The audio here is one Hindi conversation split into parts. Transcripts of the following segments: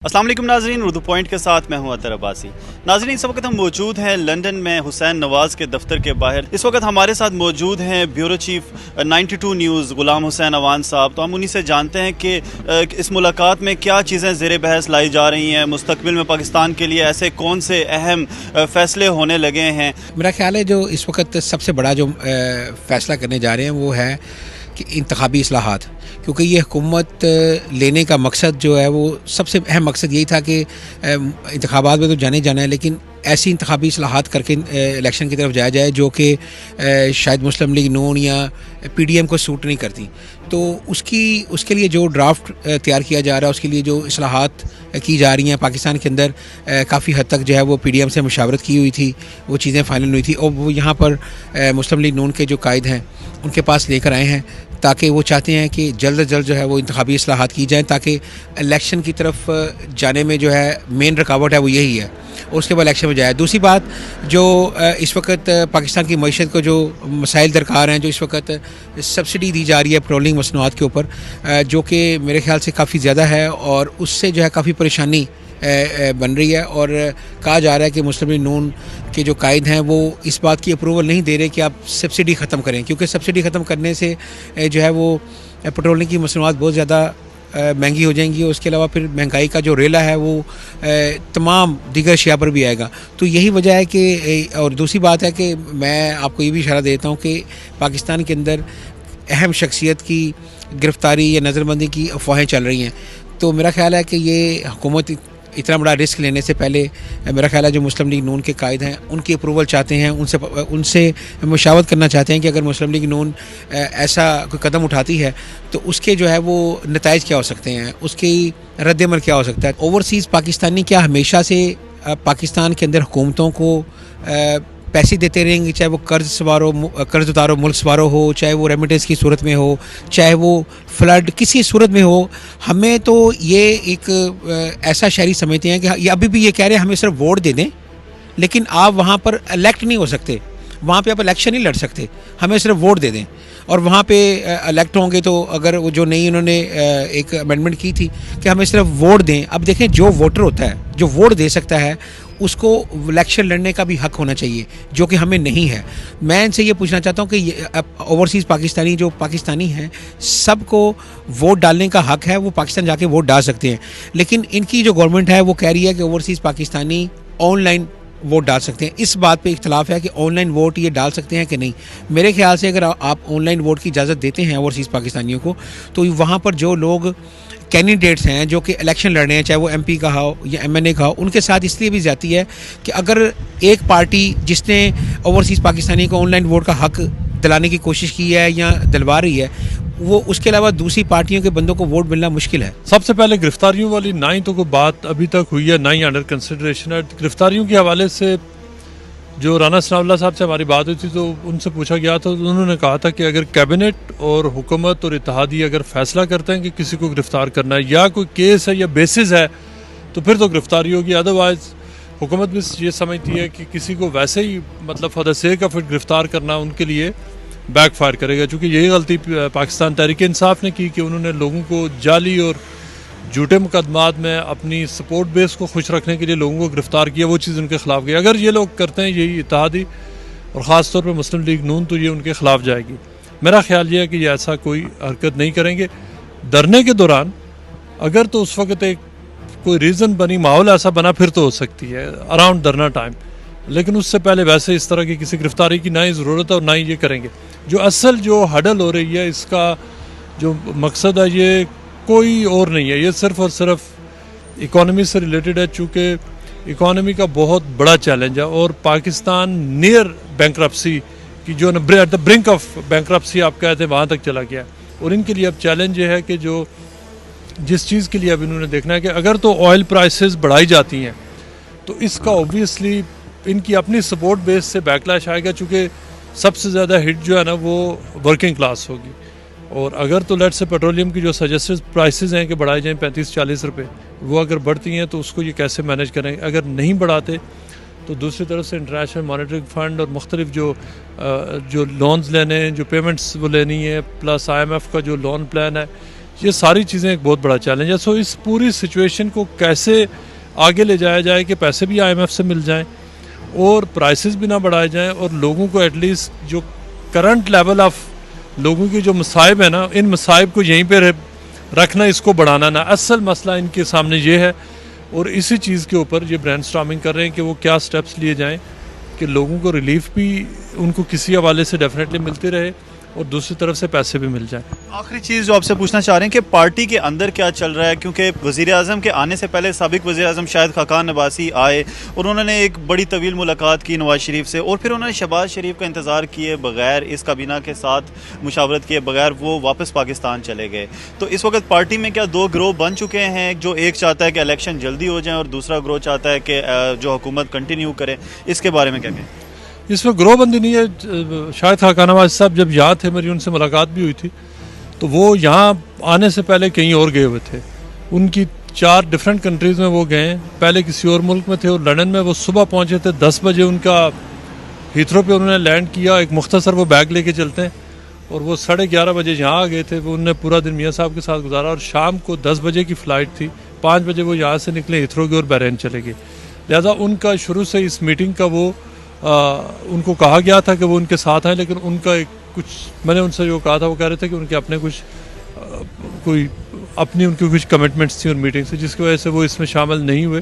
अस्सलाम वालेकुम नाजरीन, उर्दू पॉइंट के साथ मैं हूं अतर अब्बासी। नाजरीन, इस वक्त हम मौजूद हैं लंदन में हुसैन नवाज़ के दफ्तर के बाहर। इस वक्त हमारे साथ मौजूद हैं bureau chief 92 news Ghulam Hussain Awan साहब। तो हम उन्हीं से जानते हैं कि इस मुलाकात में क्या चीज़ें ज़ेर बहस लाई जा रही हैं, मुस्तकबिल में पाकिस्तान के लिए ऐसे कौन से अहम फ़ैसले होने लगे हैं। मेरा ख्याल है जो इस वक्त सबसे बड़ा जो फ़ैसला करने जा रहे हैं वो है कि इंतखाबी इस्लाहात, क्योंकि ये हुकूमत लेने का मकसद जो है वो सबसे अहम मकसद यही था कि इंतखाबात में तो जाने जाना है, लेकिन ऐसी इंतखाबी इस्लाहात करके इलेक्शन की तरफ जाया जाए जो कि शायद मुस्लिम लीग नून या PDM को सूट नहीं करती। तो उसके लिए जो ड्राफ्ट तैयार किया जा रहा है, उसके लिए जो इस्लाहात की जा रही हैं पाकिस्तान के अंदर, काफ़ी हद तक जो है वो PDM से मुशावरत की हुई थी, वो चीज़ें फाइनल हुई थी और वो यहाँ पर मुस्लिम लीग नून के जो कायद हैं उनके पास लेकर आए हैं, ताकि वो चाहते हैं कि जल्द अज जल्द जो है वो इंतखाबी इस्लाहात की जाएँ, ताकि इलेक्शन की तरफ जाने में जो है मेन रुकावट है वो यही है, उसके बाद इलेक्शन में जाए। दूसरी बात, जो इस वक्त पाकिस्तान की मईशत को जो मसाइल दरकार हैं, जो इस वक्त सब्सिडी दी जा रही है पेट्रोलिंग मसनूआत के ऊपर, जो कि मेरे ख्याल से काफ़ी ज़्यादा है और उससे जो है काफ़ी परेशानी बन रही है। और कहा जा रहा है कि मुस्लिम लीग नून के जो कायद हैं वो इस बात की अप्रूवल नहीं दे रहे कि आप सब्सिडी ख़त्म करें, क्योंकि सब्सिडी ख़त्म करने से जो है वो पेट्रोलिंग की मसनूआत बहुत ज़्यादा महंगी हो जाएंगी। उसके अलावा फिर महंगाई का जो रेला है वो तमाम दीगर अशिया पर भी आएगा। तो यही वजह है कि, और दूसरी बात है कि मैं आपको ये भी इशारा देता हूँ कि पाकिस्तान के अंदर अहम शख्सियत की गिरफ़्तारी या नज़रबंदी की अफवाहें चल रही हैं। तो मेरा ख़्याल है कि ये हुकूमत इतना बड़ा रिस्क लेने से पहले मेरा ख्याल है जो मुस्लिम लीग नून के कायद हैं उनकी अप्रूवल चाहते हैं, उनसे मुशावरत करना चाहते हैं कि अगर मुस्लिम लीग नून ऐसा कोई कदम उठाती है तो उसके जो है वो नताइज क्या हो सकते हैं, उसकी रद्द-ए-अमल क्या हो सकता है। ओवरसीज़ पाकिस्तानी क्या हमेशा से पाकिस्तान के अंदर हुकूमतों को पैसे देते रहेंगे, चाहे वो कर्ज उतारो मुल्क सवारो हो, चाहे वो रेमिटेंस की सूरत में हो, चाहे वो फ्लड किसी सूरत में हो। हमें तो ये एक ऐसा शहरी समझते हैं कि ये अभी भी ये कह रहे हैं हमें सिर्फ वोट दे दें, लेकिन आप वहाँ पर इलेक्ट नहीं हो सकते, वहाँ पे आप इलेक्शन नहीं लड़ सकते, हमें सिर्फ वोट दे दें। और वहाँ पे इलेक्ट होंगे तो अगर वो जो नई उन्होंने एक अमेंडमेंट की थी कि हमें सिर्फ वोट दें। अब देखें, जो वोटर होता है, जो वोट दे सकता है, उसको इलेक्शन लड़ने का भी हक होना चाहिए, जो कि हमें नहीं है। मैं इनसे ये पूछना चाहता हूँ कि ओवरसीज़ पाकिस्तानी जो पाकिस्तानी हैं सबको वोट डालने का हक है, वो पाकिस्तान जाके वोट डाल सकते हैं, लेकिन इनकी जो गवर्नमेंट है वो कह रही है कि ओवरसीज़ पाकिस्तानी ऑनलाइन वोट डाल सकते हैं। इस बात पे इख्तलाफ है कि ऑनलाइन वोट ये डाल सकते हैं कि नहीं। मेरे ख्याल से अगर आप ऑनलाइन वोट की इजाज़त देते हैं ओवरसीज़ पाकिस्तानियों को, तो वहाँ पर जो लोग कैंडिडेट्स हैं जो कि इलेक्शन लड़ रहे हैं, चाहे वो MP का हो या MNA का हो, उनके साथ इसलिए भी जाती है कि अगर एक पार्टी जिसने ओवरसीज़ पाकिस्तानी को ऑनलाइन वोट का हक दिलाने की कोशिश की है या दिलवा रही है, वो उसके अलावा दूसरी पार्टियों के बंदों को वोट मिलना मुश्किल है। सबसे पहले गिरफ्तारियों वाली ना ही तो कोई बात अभी तक हुई है, ना ही अंडर कंसिडरेशन है। गिरफ्तारियों के हवाले से जो राना सनाउल्लाह साहब से हमारी बात हुई थी तो उनसे पूछा गया था, तो उन्होंने कहा था कि अगर कैबिनेट और हुकूमत और इत्तेहादी अगर फैसला करते हैं कि किसी को गिरफ्तार करना है या कोई केस है या बेसिस है तो फिर तो गिरफ्तारी होगी। अदरवाइज़ हुकूमत भी ये समझती है कि किसी को वैसे ही मतलब for the sake of it गिरफ्तार करना उनके लिए बैक फायर करेगा। चूँकि यही गलती पाकिस्तान तहरीक इंसाफ ने की कि उन्होंने लोगों को जाली और झूठे मुकदमात में अपनी सपोर्ट बेस को खुश रखने के लिए लोगों को गिरफ्तार किया, वो चीज़ उनके खिलाफ गई। अगर ये लोग करते हैं यही इत्तेहादी और ख़ास तौर पर मुस्लिम लीग नून, तो ये उनके खिलाफ जाएगी। मेरा ख्याल ये है कि ये ऐसा कोई हरकत नहीं करेंगे। डरने के दौरान अगर तो उस वक्त एक कोई रीज़न बनी, माहौल ऐसा बना, फिर तो हो सकती है अराउंड धरना टाइम, लेकिन उससे पहले वैसे इस तरह की किसी गिरफ्तारी की ना ही ज़रूरत है और ना ही ये करेंगे। जो असल जो हडल हो रही है, इसका जो मकसद है ये कोई और नहीं है, ये सिर्फ़ और सिर्फ इकॉनमी से रिलेटेड है। चूँकि इकॉनमी का बहुत बड़ा चैलेंज है और पाकिस्तान नियर बैंकरप्सी की जो at the brink of bankruptcy आप कहते हैं वहाँ तक चला गया है। और इनके लिए अब चैलेंज ये है कि जो जिस चीज़ के लिए अब इन्होंने देखना है कि अगर तो ऑयल प्राइसेस बढ़ाई जाती हैं तो इसका ऑब्वियसली इनकी अपनी सपोर्ट बेस से बैकलैश आएगा, चूँकि सबसे ज़्यादा हिट जो है ना वो वर्किंग क्लास होगी। और अगर तो लेट से पेट्रोलियम की जो सजेस्टेड प्राइसेस हैं कि बढ़ाए जाएँ 35-40 रुपये, वो अगर बढ़ती हैं तो उसको ये कैसे मैनेज करेंगे। अगर नहीं बढ़ाते तो दूसरी तरफ से इंटरनेशनल मॉनेटरी फंड और मुख्तलिफ जो लोन्स लेने हैं, जो पेमेंट्स वो लेनी है, प्लस IMF का जो लोन प्लान है, ये सारी चीज़ें एक बहुत बड़ा चैलेंज है। सो इस पूरी सिचुएशन को कैसे आगे ले जाया जाए कि पैसे भी IMF से मिल जाएं और प्राइसेस भी ना बढ़ाए जाएं और लोगों को एटलीस्ट जो करंट लेवल ऑफ लोगों की जो मसाइब है ना, इन मसाइब को यहीं पे रखना, इसको बढ़ाना ना, असल मसला इनके सामने ये है। और इसी चीज़ के ऊपर ये ब्रेनस्टॉर्मिंग कर रहे हैं कि वो क्या स्टेप्स लिए जाएं कि लोगों को रिलीफ भी उनको किसी हवाले से डेफिनेटली मिलती रहे और दूसरी तरफ से पैसे भी मिल जाएं। आखिरी चीज़ जो आपसे पूछना चाह रहे हैं कि पार्टी के अंदर क्या चल रहा है, क्योंकि वज़ीर आज़म के आने से पहले साबिक वज़ीर आज़म शाहिद खाकान अब्बासी आए और उन्होंने एक बड़ी तवील मुलाकात की नवाज शरीफ से और फिर उन्होंने शहबाज शरीफ का इंतज़ार किए बगैर, इस काबीना के साथ मुशावरत किए बगैर वो वापस पाकिस्तान चले गए। तो इस वक्त पार्टी में क्या दो ग्रोह बन चुके हैं, जो एक चाहता है कि इलेक्शन जल्दी हो जाए और दूसरा ग्रोह चाहता है कि जो हुकूमत कंटिन्यू करे? इसके बारे में क्या कहें? इसमें ग्रोहबंदी नहीं है। शाहिद खाकान अब्बासी साहब जब यहाँ थे, मेरी उनसे मुलाकात भी हुई थी, तो वो यहाँ आने से पहले कहीं और गए हुए थे। उनकी 4 डिफरेंट कंट्रीज़ में वो गए, पहले किसी और मुल्क में थे और लंदन में वो सुबह पहुँचे थे। 10 बजे उनका हीथ्रो पे उन्होंने लैंड किया, एक मुख्तसर वो बैग लेके चलते हैं और वो 11:30 बजे यहाँ आ गए थे। वो उन्होंने पूरा दिन मियाँ साहब के साथ गुजारा और शाम को 10 बजे की फ़्लाइट थी, 5 बजे वो यहाँ से निकले हीथ्रो की और बहरीन चले गए। लिहाजा उनका शुरू से इस मीटिंग का वो उनको कहा गया था कि वो उनके साथ आए, लेकिन उनका एक कुछ, मैंने उनसे जो कहा था वो कह रहे थे कि उनके अपने कुछ कोई अपनी उनकी कुछ कमिटमेंट्स थी उन मीटिंग से, जिसकी वजह से वो इसमें शामिल नहीं हुए।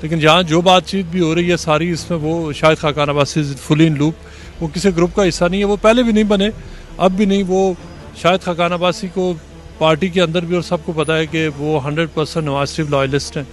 लेकिन जहाँ जो बातचीत भी हो रही है सारी, इसमें वो Shahid Khaqan Abbasi fully in loop, वो किसी ग्रुप का हिस्सा नहीं है। वो पहले भी नहीं बने, अब भी नहीं। वो शाहिद खाकान अब्बासी को पार्टी के अंदर भी और सबको पता है कि वो 100% नवाज शरीफ लॉयलिस्ट हैं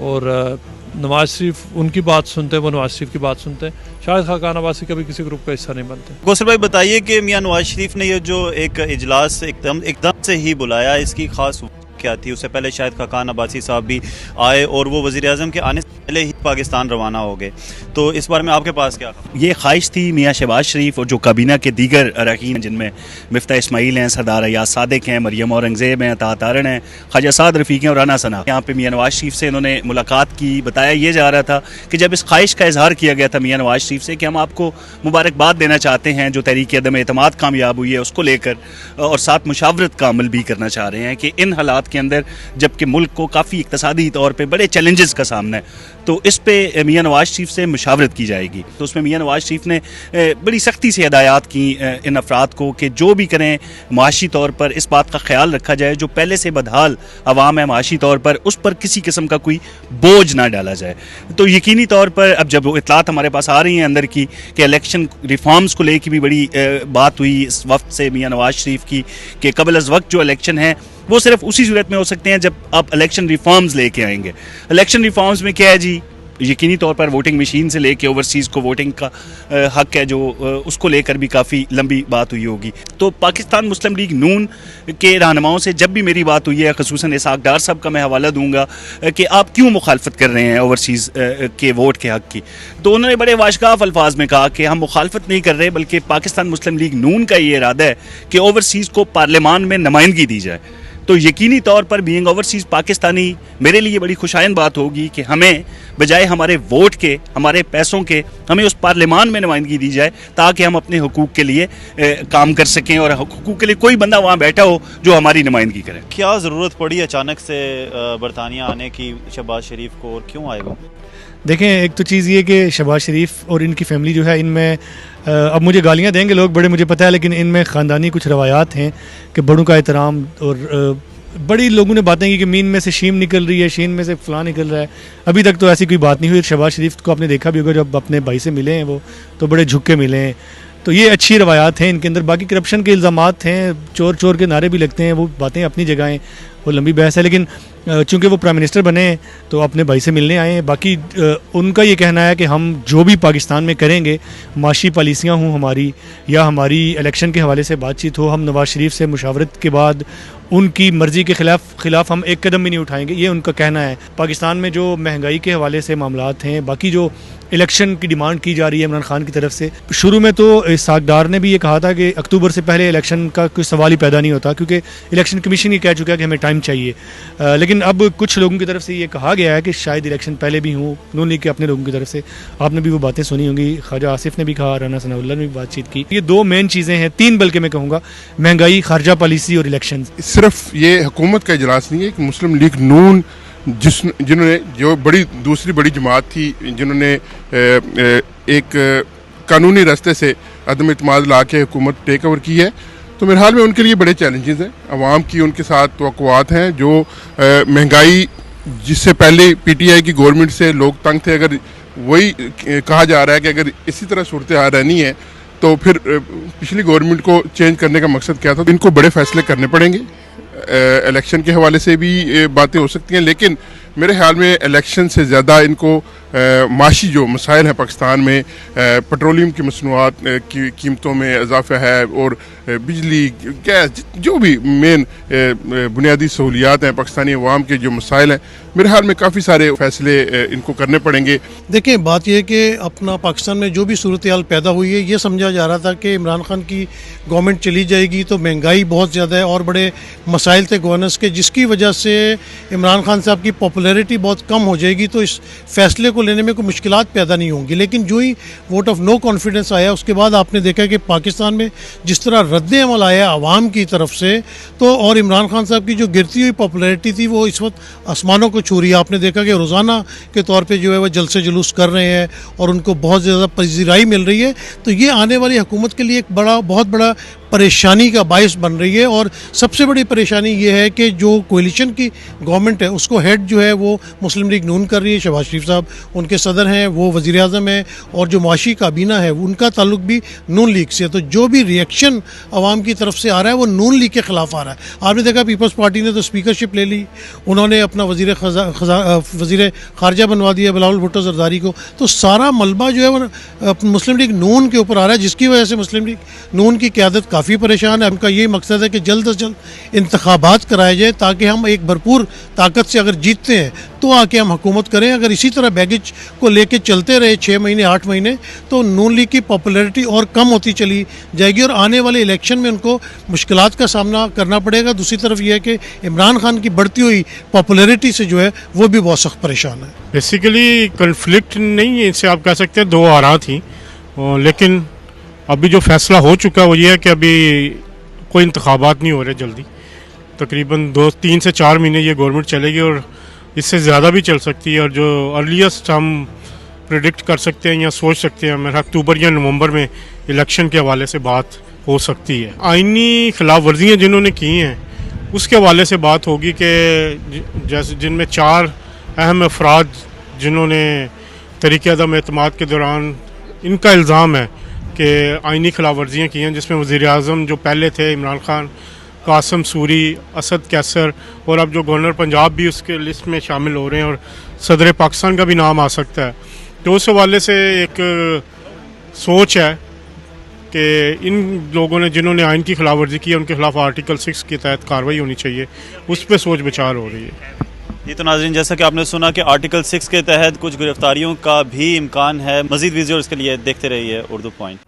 और नवाज शरीफ उनकी बात सुनते हैं, वो नवाज शरीफ की बात सुनते हैं। शाहिद खाकान अब्बासी कभी किसी ग्रुप का हिस्सा नहीं बनते। गौसर भाई बताइए कि मियां नवाज शरीफ ने ये जो एक इजलास एकदम से ही बुलाया, इसकी खास क्या थी? उससे पहले शायद खाकान अब्बासी साहब भी आए और वो वज़ीर आज़म के आने से पहले ही पाकिस्तान रवाना हो गए। तो इस बारे में आपके पास क्या? ये ख्वाहिश थी मियाँ शहबाज शरीफ और जो काबीना के दीगर अरकान, जिनमें मिफ्ता इस्माइल हैं, सरदार अयाज सादिक हैं, मरियम औरंगज़ेब हैं, अता तारण हैं, ख्वाजा साद रफ़ीक हैं और राना सना। यहाँ पे मियाँ नवाज शरीफ से इन्होंने मुलाकात की। बताया ये जा रहा था कि जब इस ख्वाहिश का इजहार किया गया था मियाँ नवाज शरीफ से कि हम आपको मुबारकबाद देना चाहते हैं, जो तहरीक अदम एतमाद कामयाब हुई है उसको लेकर, और साथ मुशावरत का अमल भी करना चाह रहे हैं कि इन हालात के अंदर जबकि मुल्क को काफ़ी इक़्तिसादी तौर पे बड़े चैलेंजेस का सामना है, तो इस पे मियाँ नवाज शरीफ से मुशावरत की जाएगी। तो उसमें मियाँ नवाज शरीफ ने बड़ी सख्ती से हिदायत की इन अफराद को कि जो भी करें माशी तौर पर इस बात का ख्याल रखा जाए, जो पहले से बदहाल अवाम है माशी तौर पर, उस पर किसी किस्म का कोई बोझ ना डाला जाए। तो यकीनी तौर पर अब जब वो इतलात हमारे पास आ रही हैं अंदर की कि इलेक्शन रिफॉर्म्स को लेकर भी बड़ी बात हुई इस वक्त से मियाँ नवाज शरीफ की कि कबल अज़ वक्त जो इलेक्शन है वो सिर्फ उसी सूरत में हो सकते हैं जब आप इलेक्शन रिफॉर्म्स लेके आएंगे। इलेक्शन रिफॉर्म्स में क्या है जी, यकीनी तौर पर वोटिंग मशीन से लेके ओवरसीज़ को वोटिंग का हक है जो उसको लेकर भी काफ़ी लंबी बात हुई होगी। तो पाकिस्तान मुस्लिम लीग नून के रहनुमाओं से जब भी मेरी बात हुई है, ख़ुसूसन इसाक डार साहब का मैं हवाला दूंगा कि आप क्यों मुखालफत कर रहे हैं ओवरसीज़ के वोट के हक की, तो उन्होंने बड़े वाशगाफ अल्फाज में कहा कि हम मुखालफत नहीं कर रहे, बल्कि पाकिस्तान मुस्लिम लीग नून का ये इरादा है कि ओवरसीज़ को पार्लियामान में नुमाइंदगी दी जाए। तो यकीनी तौर पर बीइंग ओवरसीज़ पाकिस्तानी मेरे लिए बड़ी खुशाइंद बात होगी कि हमें बजाय हमारे वोट के, हमारे पैसों के, हमें उस पार्लियामान में नुमाइंदगी दी जाए ताकि हम अपने हुकूक के लिए काम कर सकें और हुकूक के लिए कोई बंदा वहाँ बैठा हो जो हमारी नुमाइंदगी करे। क्या ज़रूरत पड़ी अचानक से बरतानिया आने की शहबाज शरीफ को, और क्यों आए वो? देखें, एक तो चीज़ ये कि शहबाज शरीफ और इनकी फैमिली जो है, इनमें अब मुझे गालियाँ देंगे लोग बड़े, मुझे पता है, लेकिन इनमें ख़ानदानी कुछ रवायात हैं कि बड़ों का एहतराम, और बड़ी लोगों ने बातें की कि मीन में से शीम निकल रही है, शीन में से फ़लाँ निकल रहा है। अभी तक तो ऐसी कोई बात नहीं हुई। शहबाज शरीफ को आपने देखा भी होगा, जब अपने भाई से मिले हैं वो तो बड़े झुक के मिले हैं। तो ये अच्छी रवायात हैं इनके अंदर। बाकी करप्शन के इल्ज़ामात हैं, चोर चोर के नारे भी लगते हैं, वो बातें अपनी जगह हैं, वो लंबी बहस है। लेकिन चूँकि वो प्राइम मिनिस्टर बने हैं तो अपने भाई से मिलने आए हैं। बाकी उनका ये कहना है कि हम जो भी पाकिस्तान में करेंगे, माशी पॉलिसियाँ हों हमारी या हमारी इलेक्शन के हवाले से बातचीत हो, हम नवाज शरीफ से मुशावरत के बाद उनकी मर्ज़ी के खिलाफ हम एक कदम भी नहीं उठाएंगे, ये उनका कहना है। पाकिस्तान में जो महंगाई के हवाले से मामलात हैं, बाकी जो इलेक्शन की डिमांड की जा रही है इमरान खान की तरफ से, शुरू में तो इसाक डार ने भी ये कहा था कि अक्टूबर से पहले इलेक्शन का कोई सवाल ही पैदा नहीं होता, क्योंकि इलेक्शन कमीशन ये कह चुका है कि हमें टाइम चाहिए। लेकिन अब कुछ लोगों की तरफ से ये कहा गया है कि शायद इलेक्शन पहले भी हों। नून लीग के अपने लोगों की तरफ से आपने भी वो बातें सुनी होंगी, ख्वाजा आसिफ ने भी कहा, राना सनाउल्लाह ने भी बातचीत की। ये दो मेन चीज़ें हैं, तीन बल्कि मैं कहूँगा, महंगाई, खारजा पॉलिसी और इलेक्शन। सिर्फ ये हुकूमत का इजलास नहीं है कि मुस्लिम लीग नून जिन्होंने जो दूसरी बड़ी जमात थी, जिन्होंने एक कानूनी रास्ते से अदम इत्माद ला के हुकूमत टेक ओवर की है, तो मेरे ख्याल में उनके लिए बड़े चैलेंजेस हैं। अवाम की उनके साथ तवक्कुआत हैं, जो महंगाई जिससे पहले पीटीआई की गवर्नमेंट से लोग तंग थे, अगर वही कहा जा रहा है कि अगर इसी तरह सूरत हाल रहनी है तो फिर पिछली गवर्नमेंट को चेंज करने का मकसद क्या था। इनको बड़े फैसले करने पड़ेंगे। इलेक्शन के हवाले से भी बातें हो सकती हैं, लेकिन मेरे ख्याल में इलेक्शन से ज़्यादा इनको माशी जो मसाइल हैं पाकिस्तान में, पेट्रोलियम की मसनूआत की कीमतों में इजाफा है और बिजली गैस जो भी मेन बुनियादी सहूलियात हैं, पाकिस्तानी अवाम के जो मसाइल हैं, मेरे ख्याल में काफ़ी सारे फैसले इनको करने पड़ेंगे। देखिए, बात यह है कि अपना पाकिस्तान में जो भी सूरत हाल पैदा हुई है, ये समझा जा रहा था कि इमरान खान की गवर्नमेंट चली जाएगी तो महंगाई बहुत ज़्यादा है और बड़े मसाइल थे गवर्नेंस के, जिसकी वजह से इमरान खान साहब की पॉपुलैरिटी बहुत कम हो जाएगी, तो इस फैसले को लेने में कोई मुश्किलात पैदा नहीं होंगी। लेकिन जो ही वोट ऑफ नो कॉन्फिडेंस आया, उसके बाद आपने देखा कि पाकिस्तान में जिस तरह रद्द अमल आया आवाम की तरफ से, तो और इमरान खान साहब की जो गिरती हुई पॉपुलैरिटी थी वो इस वक्त आसमानों को छू रही है। आपने देखा कि रोज़ाना के तौर पे जो है वो जलसे जुलूस कर रहे हैं और उनको बहुत ज़्यादा पजीराई मिल रही है। तो ये आने वाली हुकूमत के लिए एक बहुत बड़ा परेशानी का बायस बन रही है। और सबसे बड़ी परेशानी ये है कि जो कोalition की गवर्नमेंट है उसको हेड जो है वो मुस्लिम लीग नून कर रही है। शहबाज शरीफ साहब उनके सदर हैं, वो वज़ीर आज़म है, और जो मुआशी काबीना है उनका ताल्लुक भी नून लीग से है। तो जो भी रिएक्शन आवाम की तरफ से आ रहा है वो नून लीग के ख़िलाफ़ आ रहा है। आपने देखा पीपल्स पार्टी ने तो स्पीकरशिप ले ली, उन्होंने अपना वज़ीर ख़ारजा बनवा दिया बिलावल भुट्टो ज़रदारी को। तो सारा मलबा जो है वो मुस्लिम लीग नून के ऊपर आ रहा है, जिसकी वजह से मुस्लिम लीग नून की क़यादत काफ़ी परेशान है। उनका ये मकसद है कि जल्द से जल्द इंतखाबात कराए जाए, ताकि हम एक भरपूर ताकत से अगर जीतते हैं तो आके हम हुकूमत करें। अगर इसी तरह बैगेज को लेके चलते रहे 6 महीने 8 महीने, तो नून लीग की पॉपुलैरिटी और कम होती चली जाएगी और आने वाले इलेक्शन में उनको मुश्किलात का सामना करना पड़ेगा। दूसरी तरफ यह है कि इमरान खान की बढ़ती हुई पॉपुलैरिटी से जो है वो भी बहुत सख्त परेशान है। बेसिकली कन्फ्लिक्ट नहीं है, इससे आप कह सकते हैं दो आरा थी, लेकिन अभी जो फैसला हो चुका है वो ये है कि अभी कोई इंतखाबात नहीं हो रहे जल्दी। तकरीबन 3 से 4 महीने ये गवर्नमेंट चलेगी और इससे ज़्यादा भी चल सकती है। और जो अर्लीस्ट हम प्रेडिक्ट कर सकते हैं या सोच सकते हैं, मेरा अक्टूबर या नवंबर में इलेक्शन के हवाले से बात हो सकती है। आइनी खिलाफ वर्जियाँ जिन्होंने की हैं उसके हवाले से बात होगी कि जैसे जिनमें 4 अहम अफराद जिन्होंने तरीक़े अदम एतमाद के दौरान इनका इल्ज़ाम है कि आइनी खिलाफ वर्जियाँ की हैं, जिसमें वज़ीर आज़म जो पहले थे इमरान खान, कासिम सूरी, असद कैसर, और अब जो गवर्नर पंजाब भी उसके लिस्ट में शामिल हो रहे हैं, और सदर पाकिस्तान का भी नाम आ सकता है। तो उस हवाले से एक सोच है कि इन लोगों ने जिन्होंने आइन की खिलाफ वर्जी की है उनके खिलाफ आर्टिकल 6 के तहत कार्रवाई होनी चाहिए, उस पर सोच विचार हो रही है। ये तो नाज़रीन, जैसा कि आपने सुना कि आर्टिकल 6 के तहत कुछ गिरफ्तारियों का भी इम्कान है। मज़ीद वीडियोज़ के लिए देखते रहिए उर्दू पॉइंट।